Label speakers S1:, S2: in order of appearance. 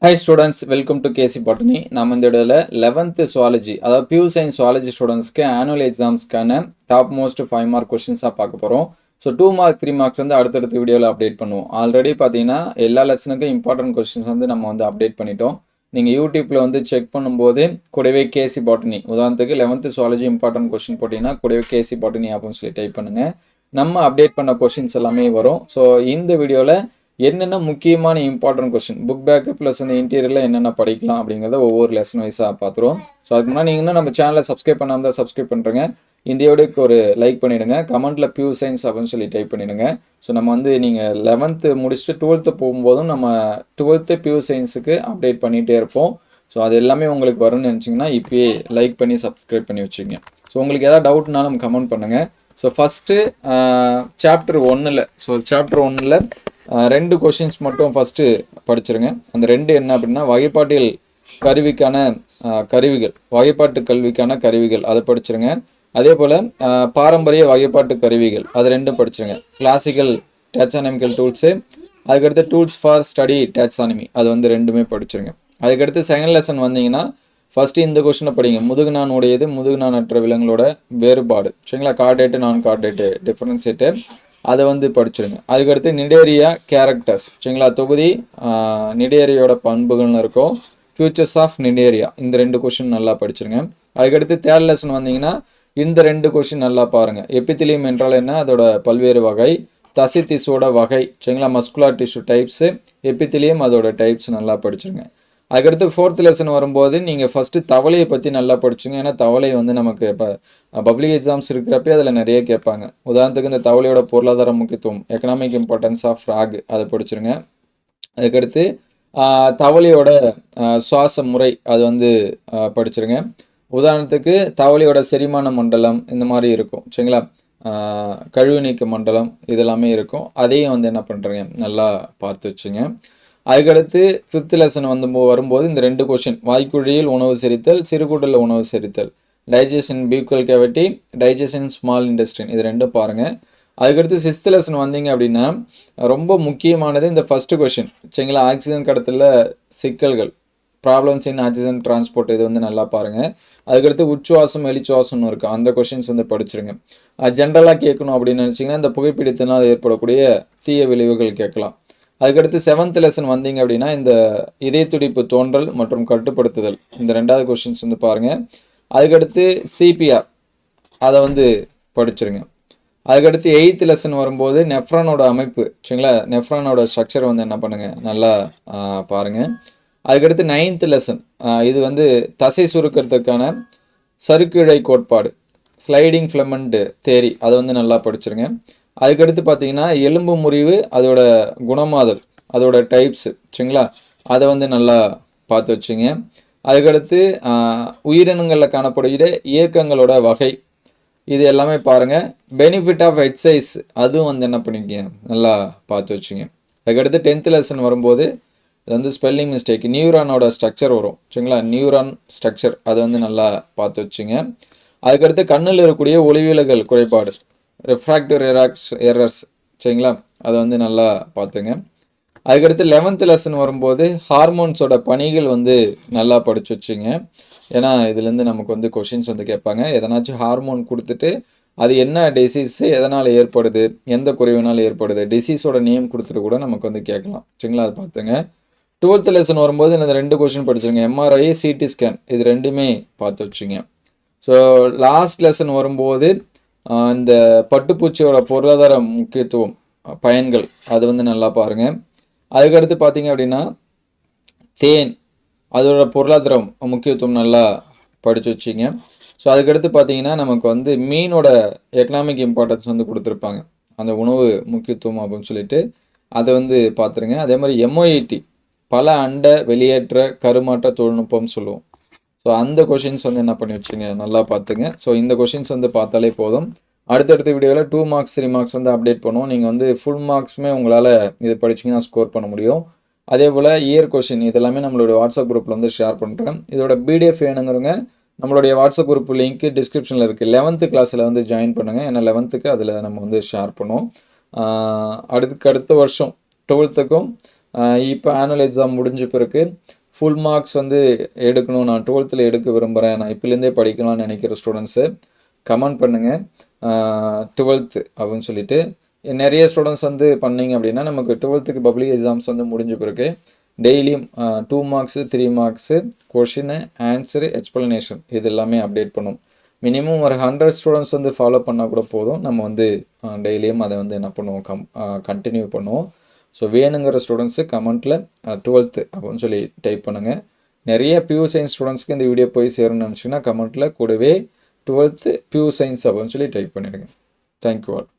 S1: Hi students, welcome to KC Botany. நாம் இந்த இடத்துல 11th zoology அதாவது pure science zoology ஸ்டூடெண்ட்ஸ்க்கு annual examsக்கான டாப் மோஸ்ட் 5 மார்க் கொஸ்டின்ஸாக பார்க்க போகிறோம். ஸோ 2 மார்க் 3 மார்க்ஸ் வந்து அடுத்தடுத்த வீடியோவில் அப்டேட் பண்ணுவோம். ஆல்ரெடி பார்த்தீங்கன்னா எல்லா லெசனுக்கும் இம்பார்ட்டன்ட் கொஸ்டின்ஸ் வந்து நம்ம வந்து அப்டேட் பண்ணிட்டோம். நீங்கள் யூடியூப்பில் வந்து செக் பண்ணும்போது கூடவே கேசி பாட்டனி உதாரணத்துக்கு 11th zoology இம்பார்ட்டன்ட் கொஸ்டின் போட்டிங்கன்னா கூடவே கேசி பாட்டனி அப்படின்னு சொல்லி டைப் பண்ணுங்கள். நம்ம அப்டேட் பண்ண கொஸ்டின்ஸ் எல்லாமே வரும். ஸோ இந்த வீடியோவில் என்னென்ன முக்கியமான important question book bag plus வந்து இன்டீரியரில் என்னென்ன படிக்கலாம் அப்படிங்கிறத ஒவ்வொரு லெசன் வைஸாக பார்த்துருவோம். ஸோ அதுக்கு முன்னாடி நீங்கள் இன்னும் நம்ம சேனலை சப்ஸ்கிரைப் பண்ணாமல் தான் சப்ஸ்கிரைப் பண்ணுறேங்க. இந்த வீடியோக்கு ஒரு லைக் பண்ணிவிடுங்க, கமெண்ட்டில் பியூர் சயின்ஸ் அப்படின்னு சொல்லி டைப் பண்ணிவிடுங்க. ஸோ நம்ம வந்து நீங்கள் 11th முடிச்சுட்டு 12th போகும்போதும் நம்ம 12th பியூர் சயின்ஸுக்கு அப்டேட் பண்ணிகிட்டே இருப்போம். ஸோ அது எல்லாமே உங்களுக்கு வரும்னு நினச்சிங்கன்னா இப்போயே லைக் பண்ணி சப்ஸ்கிரைப் பண்ணி வச்சுங்க. ஸோ உங்களுக்கு எதாவது டவுட்னாலும் கமெண்ட் பண்ணுங்கள். ஸோ ஃபஸ்ட்டு சாப்டர் 1ல் சாப்டர் 1ல் 2 கொஷின்ஸ் மட்டும் ஃபஸ்ட்டு படிச்சிருங்க. அந்த 2 என்ன அப்படின்னா வகைப்பாட்டியல் கருவிக்கான கருவிகள், வகைப்பாட்டு கல்விக்கான கருவிகள் அதை படிச்சிருங்க. அதே போல் பாரம்பரிய வகைப்பாட்டு கருவிகள் அது 2 படிச்சிருங்க. கிளாசிக்கல் டாக்ஸானமிக்கல் டூல்ஸு, அதுக்கடுத்து டூல்ஸ் ஃபார் ஸ்டடி டாக்ஸானமி அது வந்து 2மே படிச்சிருங்க. அதுக்கடுத்து செகண்ட் லெசன் வந்தீங்கன்னா ஃபஸ்ட்டு இந்த கொஷினை படிங்க. முதுகுநான் உடையது முதுகுநான் அற்ற விலங்குகளோட வேறுபாடு, சரிங்களா? கார்டேட்டு நான் கார்டேட்டு டிஃபரன்ஷியேட்டு அதை வந்து படிச்சிருங்க. அதுக்கடுத்து நிடேரியா கேரக்டர்ஸ், சரிங்களா? தொகுதி நிடேரியோட பண்புகள்னு இருக்கும். ஃபியூச்சர்ஸ் ஆஃப் நிடேரியா இந்த 2 கொஷின் நல்லா படிச்சிருங்க. அதுக்கடுத்து தேர்ட் லெசன் வந்தீங்கன்னா இந்த 2 கொஷின் நல்லா பாருங்கள். எபித்திலியம் என்றால் என்ன, அதோட பல்வேறு வகை, தசை திசுவோட வகை, சரிங்களா? மஸ்குலார் டிஷ்யூ டைப்ஸு, எபித்திலியம் அதோட டைப்ஸ் நல்லா படிச்சிருங்க. அதுக்கடுத்து ஃபோர்த் லெசன் வரும்போது நீங்கள் ஃபஸ்ட்டு தவளையை பற்றி நல்லா படிச்சுங்க. ஏன்னா தவளை வந்து நமக்கு இப்போ பப்ளிக் எக்ஸாம்ஸ் இருக்கிறப்பே அதில் நிறைய கேட்பாங்க. உதாரணத்துக்கு இந்த தவளையோட பொருளாதார முக்கியத்துவம், எக்கனாமிக் இம்பார்ட்டன்ஸ் ஆஃப் ஃப்ராக் அதை படிச்சிருங்க. அதுக்கடுத்து தவளையோட சுவாச முறை அது வந்து படிச்சிருங்க. உதாரணத்துக்கு தவளையோட செரிமான மண்டலம் இந்த மாதிரி இருக்கும், சரிங்களா? கழிவு நீக்க மண்டலம் இதெல்லாமே இருக்கும். அதையும் வந்து என்ன பண்ணுறீங்க நல்லா பார்த்து வச்சுங்க. அதுக்கடுத்து ஃபிஃப்த் லெசன் வந்து வரும்போது இந்த 2 கொஷின், வாய்க்குழியில் உணவு செரித்தல், சிறுகுடலில் உணவு செரித்தல், digestion buccal cavity, digestion small intestine இது 2 பாருங்கள். அதுக்கடுத்து சிக்ஸ்த் லெசன் வந்தீங்க அப்படின்னா ரொம்ப முக்கியமானது இந்த ஃபஸ்ட்டு கொஷின், சரிங்களா? ஆக்சிஜன் கடத்தல சிக்கல்கள், ப்ராப்ளம்ஸ் இன் ஆக்சிஜன் டிரான்ஸ்போர்ட் இது வந்து நல்லா பாருங்கள். அதுக்கடுத்து உச்சுவாசம் வெளிச்சுவாசம்னு இருக்குது, அந்த கொஷின்ஸ் வந்து படிச்சிருங்க. ஜென்ரலாக கேட்கணும் அப்படின்னு நினச்சிங்கன்னா இந்த புகைப்பிடித்தனால் ஏற்படக்கூடிய தீய விளைவுகள் கேட்கலாம். அதுக்கடுத்து செவன்த் லெசன் வந்தீங்க அப்படின்னா இந்த இதய துடிப்பு தோன்றல் மற்றும் கட்டுப்படுத்துதல் இந்த 2வது கொஷின்ஸ் வந்து பாருங்கள். அதுக்கடுத்து சிபிஆர் அதை வந்து படிச்சிருங்க. அதுக்கடுத்து 8th லெசன் வரும்போது நெஃப்ரானோட அமைப்பு, சரிங்களா? நெஃப்ரானோட ஸ்ட்ரக்சர் வந்து என்ன பண்ணுங்கள் நல்லா பாருங்கள். அதுக்கடுத்து 9th லெசன் இது வந்து தசை சுருக்கிறதுக்கான சறுக்கிழை கோட்பாடு, ஸ்லைடிங் ஃபிலமெண்ட் தேரி அதை வந்து நல்லா படிச்சிருங்க. அதுக்கடுத்து பார்த்தீங்கன்னா எலும்பு முறிவு அதோட குணமாதல் அதோட டைப்ஸு, சரிங்களா? அதை வந்து நல்லா பார்த்து வச்சுங்க. அதுக்கடுத்து உயிரினங்களில் காணப்படுகிற இயக்கங்களோட வகை இது எல்லாமே பாருங்கள். பெனிஃபிட் ஆஃப் எக்ஸசைஸ் அதுவும் வந்து என்ன பண்ணிக்கங்க நல்லா பார்த்து வச்சுங்க. அதுக்கடுத்து 10th லெசன் வரும்போது இது வந்து ஸ்பெல்லிங் மிஸ்டேக், நியூரானோட ஸ்ட்ரக்சர் வரும், சரிங்களா? நியூரான் ஸ்ட்ரக்சர் அதை வந்து நல்லா பார்த்து வச்சுங்க. அதுக்கடுத்து கண்ணில் இருக்கக்கூடிய ஒளிவிலகல் குறைபாடு, ரெஃப்ராக்டிவ் எரர்ஸ், சரிங்களா? அதை வந்து நல்லா பார்த்துங்க. அதுக்கடுத்து 11th லெசன் வரும்போது ஹார்மோன்ஸோட பணிகள் வந்து நல்லா படித்து வச்சுங்க. ஏன்னா இதுலேருந்து நமக்கு வந்து கொஷின்ஸ் வந்து கேட்பாங்க. எதனாச்சும் ஹார்மோன் கொடுத்துட்டு அது என்ன டிசீஸு எதனால் ஏற்படுது, எந்த குறைவினால் ஏற்படுது, டிசீஸோட நேம் கொடுத்துட்டு கூட நமக்கு வந்து கேட்கலாம், சரிங்களா? அது பார்த்துங்க. 12th லெசன் வரும்போது இந்த 2 கொஷின் படிச்சுருங்க. எம்ஆர்ஐ சிடி ஸ்கேன் இது 2மே பார்த்து வச்சுங்க. ஸோ லாஸ்ட் லெசன் வரும்போது இந்த பட்டுப்பூச்சியோட பொருளாதார முக்கியத்துவம் பயன்கள் அது வந்து நல்லா பாருங்கள். அதுக்கடுத்து பார்த்தீங்க அப்படின்னா தேன் அதோட பொருளாதார முக்கியத்துவம் நல்லா படித்து வச்சிங்க. ஸோ அதுக்கடுத்து பார்த்தீங்கன்னா நமக்கு வந்து மீனோட எக்கனாமிக் இம்பார்ட்டன்ஸ் வந்து கொடுத்துருப்பாங்க, அந்த உணவு முக்கியத்துவம் அப்படின்னு சொல்லிட்டு அதை வந்து பார்த்துருங்க. அதே மாதிரி எம்ஓஇடி பல அண்ட வெளியேற்ற கருமாற்ற தொழில்நுட்பம் சொல்லுவோம். ஸோ அந்த கொஷின்ஸ் வந்து என்ன பண்ணி வச்சுங்க நல்லா பார்த்துங்க. ஸோ இந்த கொஷின்ஸ் வந்து பார்த்தாலே போதும். அடுத்தடுத்த வீடியோவில் 2 மார்க்ஸ் 3 மார்க்ஸ் வந்து அப்டேட் பண்ணுவோம். நீங்கள் வந்து ஃபுல் மார்க்ஸுமே உங்களால் இது படிச்சிங்கன்னா ஸ்கோர் பண்ண முடியும். அதே போல் இயர் கொஷின் இதெல்லாமே நம்மளுடைய வாட்ஸ்அப் குரூப்பில் வந்து ஷேர் பண்ணுறேன். இதோட பிடிஎஃப் வேணுங்கிறவங்க நம்மளுடைய வாட்ஸ்அப் குரூப் லிங்க் டிஸ்கிரிப்ஷனில் இருக்குது. 11th கிளாஸில் வந்து ஜாயின் பண்ணுங்கள். ஏன்னா 11th அதில் நம்ம வந்து ஷேர் பண்ணுவோம். அடுத்த வருஷம் 12th இப்போ ஆனுவல் எக்ஸாம் முடிஞ்ச பிறகு ஃபுல் மார்க்ஸ் வந்து எடுக்கணும், நான் 12th எடுக்க விரும்புகிறேன், நான் இப்போலேருந்தே படிக்கலாம்னு நினைக்கிற ஸ்டூடெண்ட்ஸு கமெண்ட் பண்ணுங்கள் 12th அப்படின்னு சொல்லிட்டு. நிறைய ஸ்டூடெண்ட்ஸ் வந்து பண்ணிங்க அப்படின்னா நமக்கு 12th பப்ளிக் எக்ஸாம்ஸ் வந்து முடிஞ்ச பிறகு டெய்லியும் 2 marks 3 marks question answer explanation இது எல்லாமே அப்டேட் பண்ணும். மினிமம் ஒரு 100 ஸ்டூடெண்ட்ஸ் வந்து ஃபாலோ பண்ணால் கூட போதும், நம்ம வந்து டெய்லியும் அதை வந்து என்ன பண்ணுவோம் கண்டினியூ பண்ணுவோம். ஸோ வேணுங்கிற ஸ்டூடெண்ட்ஸு கமெண்ட்டில் 12th அப்படின்னு சொல்லி டைப் பண்ணுங்கள். நிறைய பியூர் சயின்ஸ் ஸ்டூடெண்ட்ஸ்க்கு இந்த வீடியோ போய் சேரணும்னு நினச்சிங்கன்னா கமெண்ட்டில் கூடவே 12th பியூர் சயின்ஸ் அப்படின்னு சொல்லி டைப் பண்ணிவிடுங்க. Thank you all.